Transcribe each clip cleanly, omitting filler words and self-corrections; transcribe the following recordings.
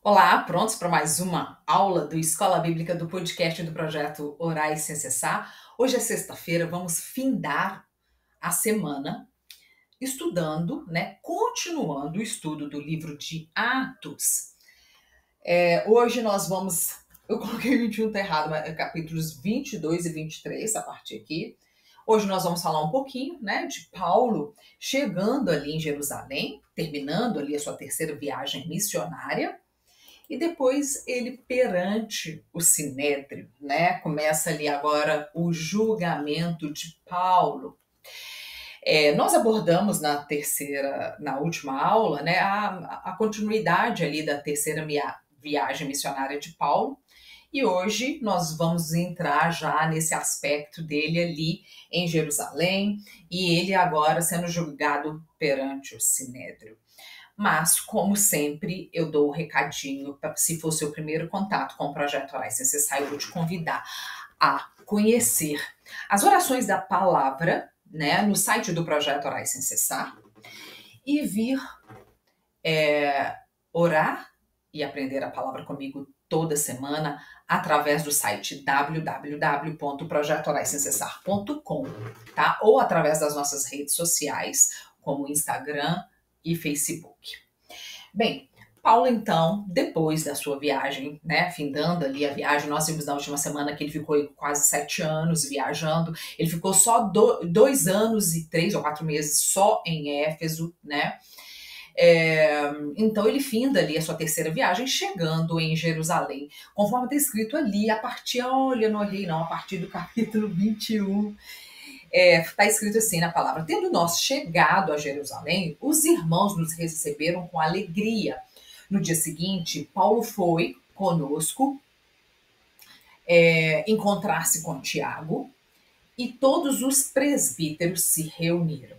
Olá, prontos para mais uma aula do Escola Bíblica do podcast do projeto Orais Sem Cessar? Hoje é sexta-feira, vamos findar a semana estudando, continuando o estudo do livro de Atos. Hoje nós vamos, eu coloquei 21 tá errado, mas é capítulos 22 e 23, a partir aqui. Hoje nós vamos falar um pouquinho, de Paulo chegando ali em Jerusalém, terminando ali a sua terceira viagem missionária. E depois ele perante o Sinédrio, Começa ali agora o julgamento de Paulo. Nós abordamos na última aula, a continuidade ali da terceira viagem missionária de Paulo. E hoje nós vamos entrar já nesse aspecto dele ali em Jerusalém e ele agora sendo julgado perante o Sinédrio. Mas, como sempre, eu dou o recadinho, se for seu primeiro contato com o Projeto Orais Sem Cessar, eu vou te convidar a conhecer as orações da palavra, no site do Projeto Orais Sem Cessar, e vir orar e aprender a palavra comigo toda semana através do site www.projetoraissemcessar.com, tá? Ou através das nossas redes sociais, como Instagram e Facebook. Bem, Paulo, então, depois da sua viagem, findando ali a viagem, nós vimos na última semana que ele ficou quase 7 anos viajando, ele ficou só 2 anos e 3 ou 4 meses só em Éfeso, Então ele finda ali a sua terceira viagem, chegando em Jerusalém, conforme está escrito ali, a partir do capítulo 21, está escrito assim na palavra: tendo nós chegado a Jerusalém, os irmãos nos receberam com alegria. No dia seguinte, Paulo foi conosco encontrar-se com Tiago, e todos os presbíteros se reuniram.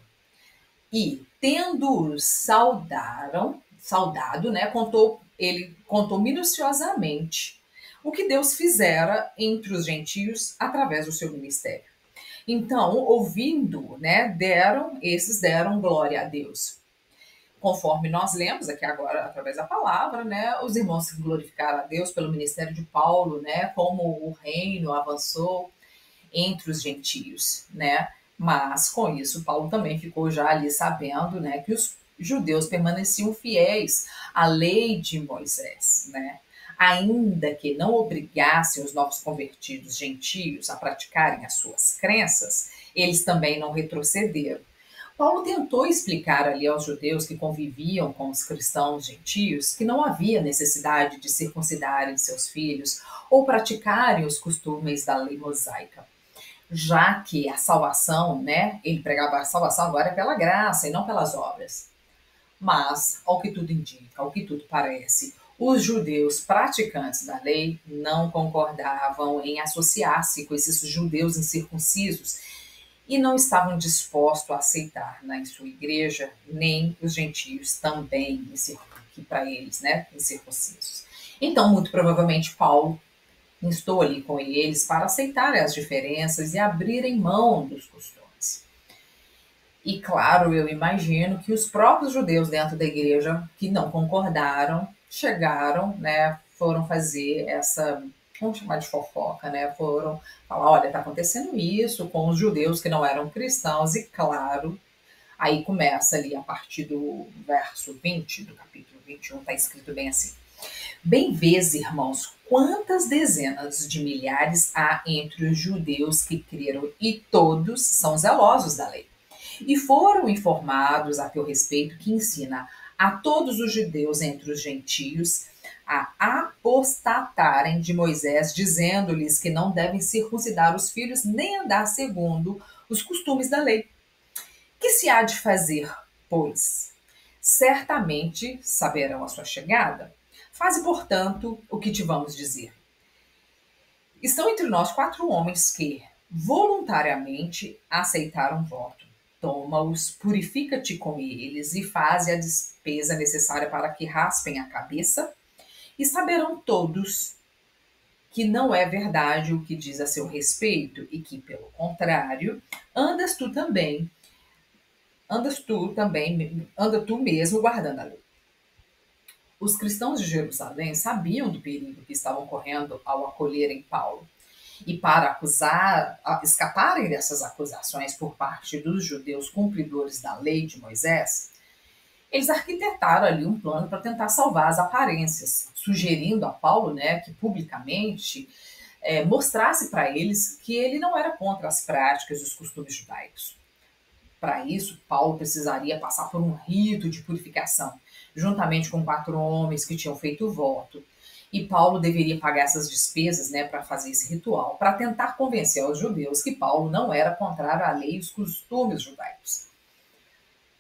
E, tendo-os saudado, ele contou minuciosamente o que Deus fizera entre os gentios através do seu ministério. Então, ouvindo, deram glória a Deus. Conforme nós lemos aqui agora, através da palavra, os irmãos glorificaram a Deus pelo ministério de Paulo, como o reino avançou entre os gentios, Mas, com isso, Paulo também ficou já ali sabendo, que os judeus permaneciam fiéis à lei de Moisés, Ainda que não obrigassem os novos convertidos gentios a praticarem as suas crenças, eles também não retrocederam. Paulo tentou explicar ali aos judeus que conviviam com os cristãos gentios que não havia necessidade de circuncidarem seus filhos ou praticarem os costumes da lei mosaica, já que a salvação, ele pregava a salvação agora é pela graça e não pelas obras. Mas, ao que tudo indica, ao que tudo parece, os judeus praticantes da lei não concordavam em associar-se com esses judeus incircuncisos e não estavam dispostos a aceitar em sua igreja nem os gentios também, que para eles, incircuncisos. Então, muito provavelmente, Paulo instou ali com eles para aceitarem as diferenças e abrirem mão dos costumes. E claro, eu imagino que os próprios judeus dentro da igreja que não concordaram, chegaram, foram fazer essa, vamos chamar de fofoca, foram falar, olha, está acontecendo isso com os judeus que não eram cristãos, e claro, aí começa ali a partir do verso 20 do capítulo 21, está escrito bem assim: bem vês, irmãos, quantas dezenas de milhares há entre os judeus que creram, e todos são zelosos da lei. E foram informados a teu respeito, que ensina a todos os judeus entre os gentios a apostatarem de Moisés, dizendo-lhes que não devem circuncidar os filhos nem andar segundo os costumes da lei. Que se há de fazer, pois? Certamente saberão a sua chegada. Faze, portanto, o que te vamos dizer. Estão entre nós 4 homens que voluntariamente aceitaram voto. Toma-os, purifica-te com eles e faze a despesa necessária para que raspem a cabeça, e saberão todos que não é verdade o que diz a seu respeito, e que, pelo contrário, anda tu mesmo guardando a lei. Os cristãos de Jerusalém sabiam do perigo que estavam correndo ao acolherem Paulo. E para escaparem dessas acusações por parte dos judeus cumpridores da lei de Moisés, eles arquitetaram ali um plano para tentar salvar as aparências, sugerindo a Paulo, né, que publicamente mostrasse para eles que ele não era contra as práticas e os costumes judaicos. Para isso, Paulo precisaria passar por um rito de purificação, juntamente com 4 homens que tinham feito o voto. E Paulo deveria pagar essas despesas, né, para fazer esse ritual, para tentar convencer aos judeus que Paulo não era contrário à lei e os costumes judaicos.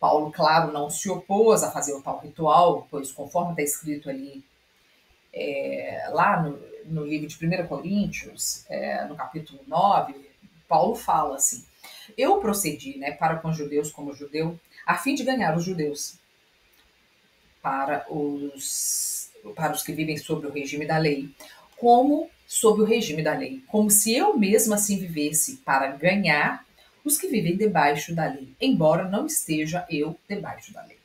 Paulo, claro, não se opôs a fazer o tal ritual, pois, conforme está escrito ali lá no livro de 1 Coríntios, no capítulo 9, Paulo fala assim: eu procedi, né, para com os judeus como judeu, a fim de ganhar os judeus, para os que vivem sob o regime da lei, como sob o regime da lei, como se eu mesma assim vivesse para ganhar os que vivem debaixo da lei, embora não esteja eu debaixo da lei.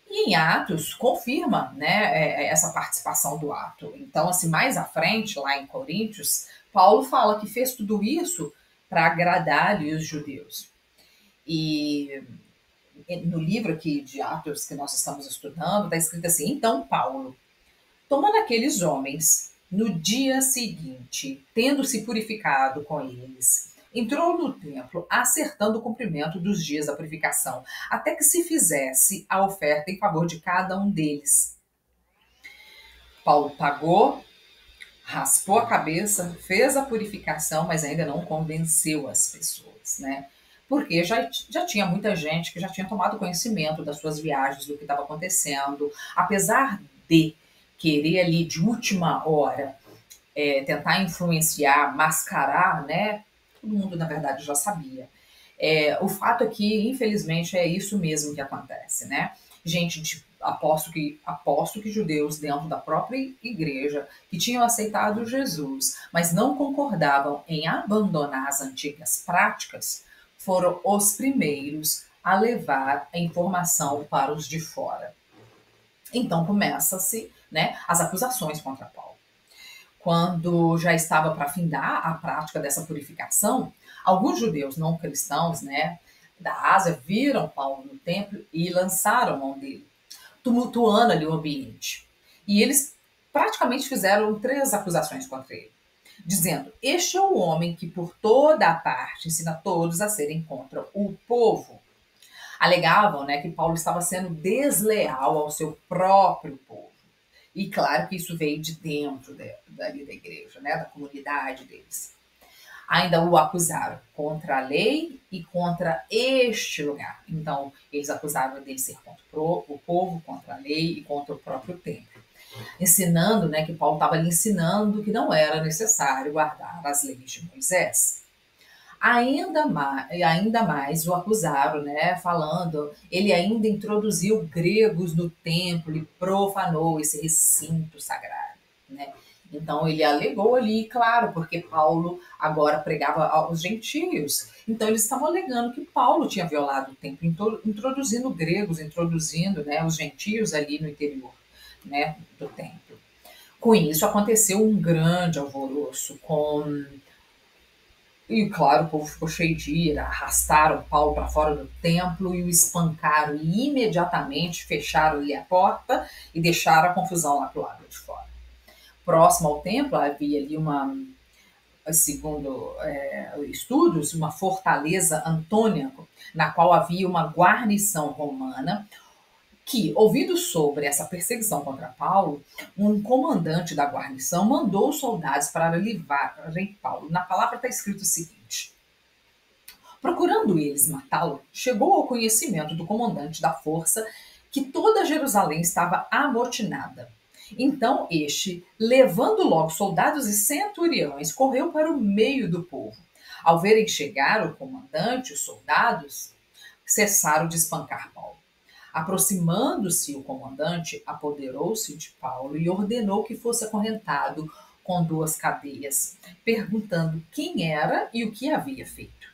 E em Atos confirma, né, essa participação do ato. Então, assim, mais à frente, lá em Coríntios, Paulo fala que fez tudo isso para agradar ali os judeus. E no livro aqui de Atos que nós estamos estudando, está escrito assim: então Paulo, tomando aqueles homens, no dia seguinte, tendo se purificado com eles, entrou no templo, acertando o cumprimento dos dias da purificação, até que se fizesse a oferta em favor de cada um deles. Paulo pagou, raspou a cabeça, fez a purificação, mas ainda não convenceu as pessoas, né? Porque já tinha muita gente que já tinha tomado conhecimento das suas viagens, do que estava acontecendo, apesar de querer ali de última hora tentar influenciar, mascarar, né? Todo mundo, na verdade, já sabia. O fato é que, infelizmente, é isso mesmo que acontece, né? Gente, aposto que judeus dentro da própria igreja que tinham aceitado Jesus, mas não concordavam em abandonar as antigas práticas, foram os primeiros a levar a informação para os de fora. Então começa-se, né, as acusações contra Paulo. Quando já estava para findar a prática dessa purificação, alguns judeus não cristãos, né, da Ásia viram Paulo no templo e lançaram mão dele, tumultuando ali o ambiente. E eles praticamente fizeram 3 acusações contra ele, dizendo: este é o homem que por toda a parte ensina todos a serem contra o povo. Alegavam, né, que Paulo estava sendo desleal ao seu próprio povo. E claro que isso veio de dentro da igreja, né, da comunidade deles. Ainda o acusaram contra a lei e contra este lugar. Então, eles acusaram dele ser contra o povo, contra a lei e contra o próprio templo. Ensinando, né, que Paulo estava lhe ensinando que não era necessário guardar as leis de Moisés. Ainda mais o acusaram, né, falando, ele ainda introduziu gregos no templo e profanou esse recinto sagrado, né? Então ele alegou ali, claro, porque Paulo agora pregava aos gentios. Então eles estavam alegando que Paulo tinha violado o templo, introduzindo gregos, introduzindo, né, os gentios ali no interior, né, do templo. Com isso aconteceu um grande alvoroço e, claro, o povo ficou cheio de ira, arrastaram Paulo para fora do templo e o espancaram e imediatamente fecharam-lhe a porta e deixaram a confusão lá para o lado de fora. Próximo ao templo havia ali segundo estudos, uma fortaleza antônica, na qual havia uma guarnição romana que, ouvindo sobre essa perseguição contra Paulo, um comandante da guarnição mandou os soldados para levarem Paulo. Na palavra está escrito o seguinte: procurando eles matá-lo, chegou ao conhecimento do comandante da força que toda Jerusalém estava amotinada. Então este, levando logo soldados e centuriões, correu para o meio do povo. Ao verem chegar o comandante, os soldados cessaram de espancar Paulo. Aproximando-se o comandante, apoderou-se de Paulo e ordenou que fosse acorrentado com 2 cadeias, perguntando quem era e o que havia feito.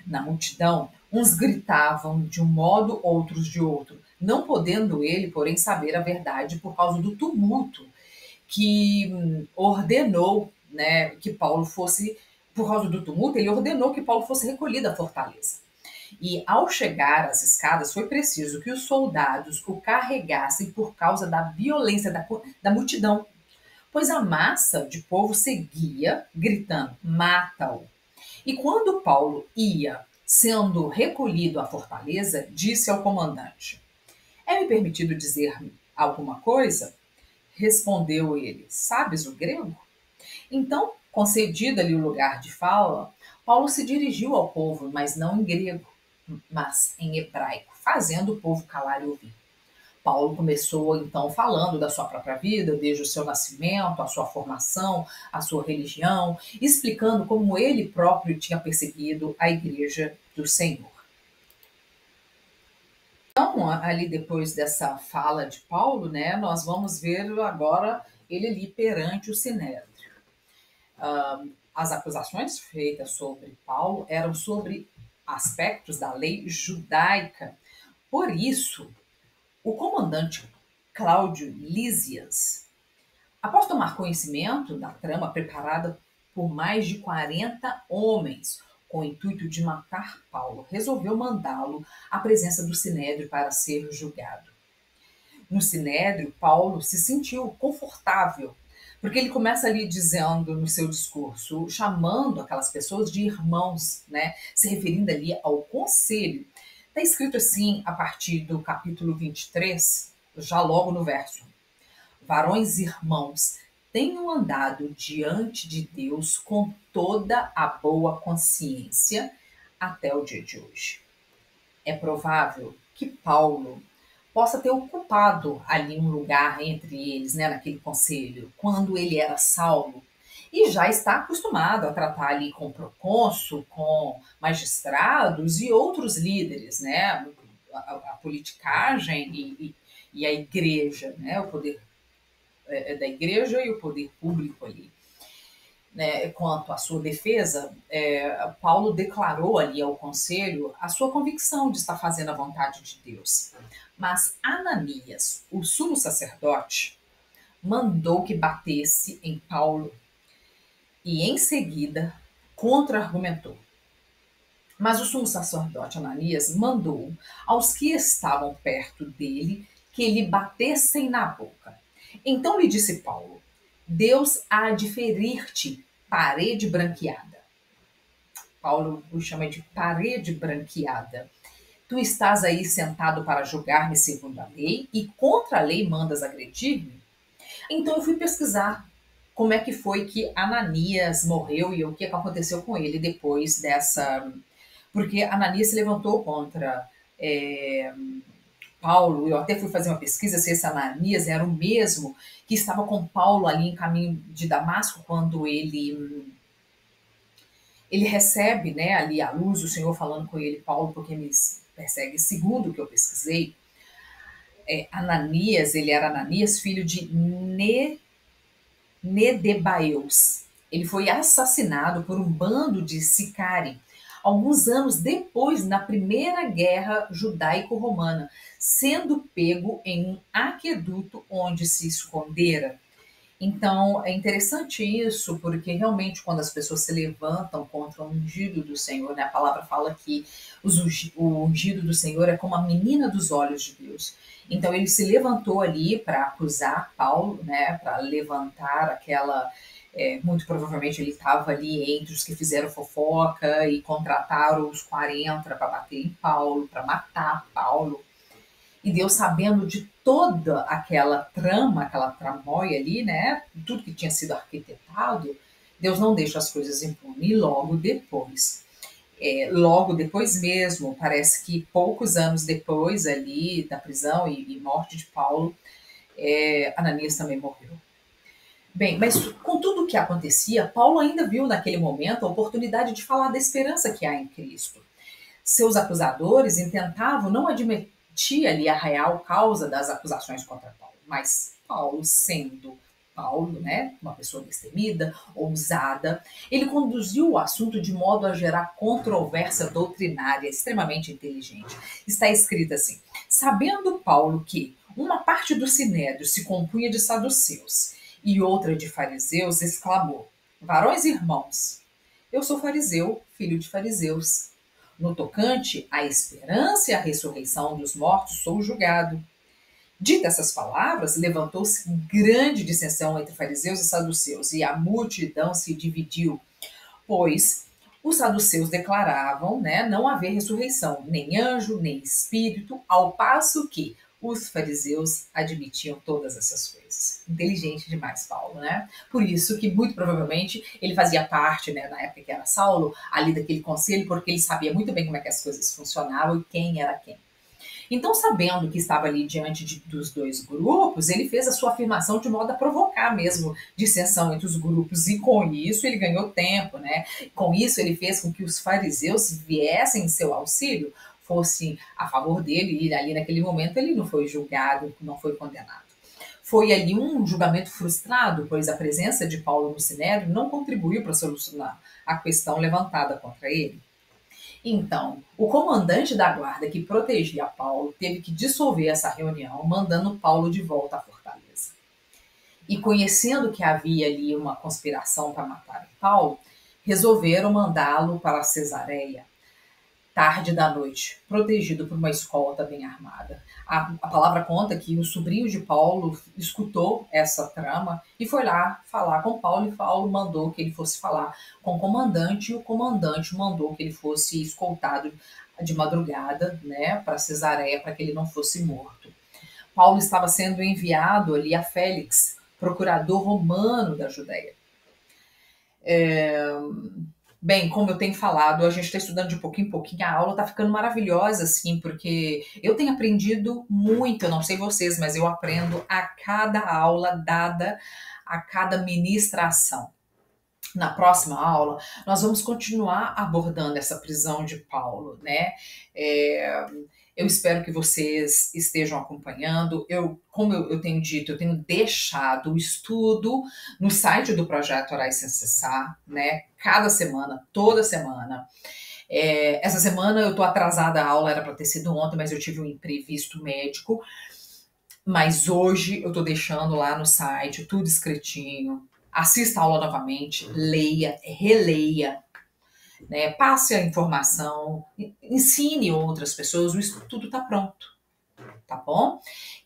Na multidão, uns gritavam de um modo, outros de outro: não podendo ele, porém, saber a verdade por causa do tumulto que ordenou, né, que Paulo fosse, por causa do tumulto, ele ordenou que Paulo fosse recolhido à fortaleza. E ao chegar às escadas, foi preciso que os soldados o carregassem por causa da violência da multidão, pois a massa de povo seguia, gritando: mata-o. E quando Paulo ia sendo recolhido à fortaleza, disse ao comandante: é-me permitido dizer-me alguma coisa? Respondeu ele: sabes o grego? Então, concedido-lhe o lugar de fala, Paulo se dirigiu ao povo, mas não em grego, mas em hebraico, fazendo o povo calar e ouvir. Paulo começou então falando da sua própria vida, desde o seu nascimento, a sua formação, a sua religião, explicando como ele próprio tinha perseguido a igreja do Senhor. Então, ali depois dessa fala de Paulo, né, nós vamos ver agora ele ali perante o Sinédrio. As acusações feitas sobre Paulo eram sobre aspectos da lei judaica. Por isso, o comandante Cláudio Lísias, após tomar conhecimento da trama preparada por mais de 40 homens com o intuito de matar Paulo, resolveu mandá-lo à presença do Sinédrio para ser julgado. No Sinédrio, Paulo se sentiu confortável, porque ele começa ali dizendo no seu discurso, chamando aquelas pessoas de irmãos, né? Se referindo ali ao conselho. Está escrito assim a partir do capítulo 23, já logo no verso: varões irmãos, tenham andado diante de Deus com toda a boa consciência até o dia de hoje. É provável que Paulo possa ter ocupado ali um lugar entre eles, né, naquele conselho, quando ele era Saulo, e já está acostumado a tratar ali com procônsul, com magistrados e outros líderes, né, a politicagem e a igreja, né, o poder da igreja e o poder público ali. Né, quanto à sua defesa, Paulo declarou ali ao conselho a sua convicção de estar fazendo a vontade de Deus. Mas Ananias, o sumo sacerdote, mandou que batesse em Paulo e, em seguida, contra-argumentou. Mas o sumo sacerdote Ananias mandou aos que estavam perto dele que lhe batessem na boca. Então lhe disse Paulo: Deus há de ferir-te, parede branqueada. Paulo o chama de parede branqueada. Tu estás aí sentado para julgar-me segundo a lei e contra a lei mandas agredir-me? Então eu fui pesquisar como é que foi que Ananias morreu e o que aconteceu com ele depois dessa... Porque Ananias se levantou contra Paulo. Eu até fui fazer uma pesquisa se esse Ananias era o mesmo que estava com Paulo ali em caminho de Damasco, quando ele recebe, né, ali a luz, o Senhor falando com ele: Paulo, porque me persegue? Segundo o que eu pesquisei, Ananias, ele era Ananias, filho de Nedebaeus. Ele foi assassinado por um bando de sicári alguns anos depois, na Primeira Guerra Judaico-Romana, sendo pego em um aqueduto onde se escondera. Então, é interessante isso, porque realmente quando as pessoas se levantam contra o ungido do Senhor, né, a palavra fala que o ungido do Senhor é como a menina dos olhos de Deus. Então, ele se levantou ali para acusar Paulo, né, para levantar aquela... muito provavelmente ele estava ali entre os que fizeram fofoca e contrataram os 40 para bater em Paulo, para matar Paulo. E Deus, sabendo de toda aquela trama, aquela tramóia ali, né, tudo que tinha sido arquitetado, Deus não deixa as coisas impunes. E logo depois mesmo, parece que poucos anos depois ali da prisão e morte de Paulo, Ananias também morreu. Bem, mas com tudo o que acontecia, Paulo ainda viu naquele momento a oportunidade de falar da esperança que há em Cristo. Seus acusadores intentavam não admitir ali a real causa das acusações contra Paulo, mas Paulo, sendo Paulo, né, uma pessoa destemida, ousada, ele conduziu o assunto de modo a gerar controvérsia doutrinária extremamente inteligente. Está escrito assim: Sabendo Paulo que uma parte do sinédrio se compunha de saduceus e outra de fariseus, exclamou: Varões irmãos, eu sou fariseu, filho de fariseus. No tocante à esperança e à ressurreição dos mortos, sou julgado. Dita essas palavras, levantou-se grande dissensão entre fariseus e saduceus, e a multidão se dividiu, pois os saduceus declaravam, né, não haver ressurreição, nem anjo, nem espírito, ao passo que os fariseus admitiam todas essas coisas. Inteligente demais, Paulo, né? Por isso que, muito provavelmente, ele fazia parte, né, na época que era Saulo, ali daquele conselho, porque ele sabia muito bem como é que as coisas funcionavam e quem era quem. Então, sabendo que estava ali diante dos dois grupos, ele fez a sua afirmação de modo a provocar mesmo dissensão entre os grupos, e com isso ele ganhou tempo, né? Com isso ele fez com que os fariseus viessem em seu auxílio, fossem a favor dele, e ali naquele momento ele não foi julgado, não foi condenado. Foi ali um julgamento frustrado, pois a presença de Paulo no Sinédrio não contribuiu para solucionar a questão levantada contra ele. Então, o comandante da guarda que protegia Paulo teve que dissolver essa reunião, mandando Paulo de volta à fortaleza. E conhecendo que havia ali uma conspiração para matar Paulo, resolveram mandá-lo para Cesareia, tarde da noite, protegido por uma escolta bem armada. A palavra conta que o sobrinho de Paulo escutou essa trama e foi lá falar com Paulo, e Paulo mandou que ele fosse falar com o comandante, e o comandante mandou que ele fosse escoltado de madrugada, né, para Cesareia, para que ele não fosse morto. Paulo estava sendo enviado ali a Félix, procurador romano da Judéia. Bem, como eu tenho falado, a gente está estudando de pouquinho em pouquinho, a aula está ficando maravilhosa, assim, porque eu tenho aprendido muito, eu não sei vocês, mas eu aprendo a cada aula dada, a cada ministração. Na próxima aula, nós vamos continuar abordando essa prisão de Paulo, né? Eu espero que vocês estejam acompanhando. Como eu tenho dito, eu tenho deixado o estudo no site do Projeto Orar Sem Cessar, né? Cada semana, toda semana. Essa semana eu estou atrasada, a aula era para ter sido ontem, mas eu tive um imprevisto médico. Mas hoje eu estou deixando lá no site tudo escritinho. Assista a aula novamente, leia, releia, né? Passe a informação, ensine outras pessoas, o estudo está pronto, tá bom?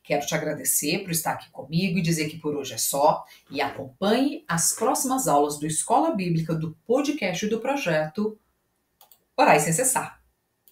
Quero te agradecer por estar aqui comigo e dizer que por hoje é só, e acompanhe as próximas aulas do Escola Bíblica do podcast do projeto Orar Sem Cessar.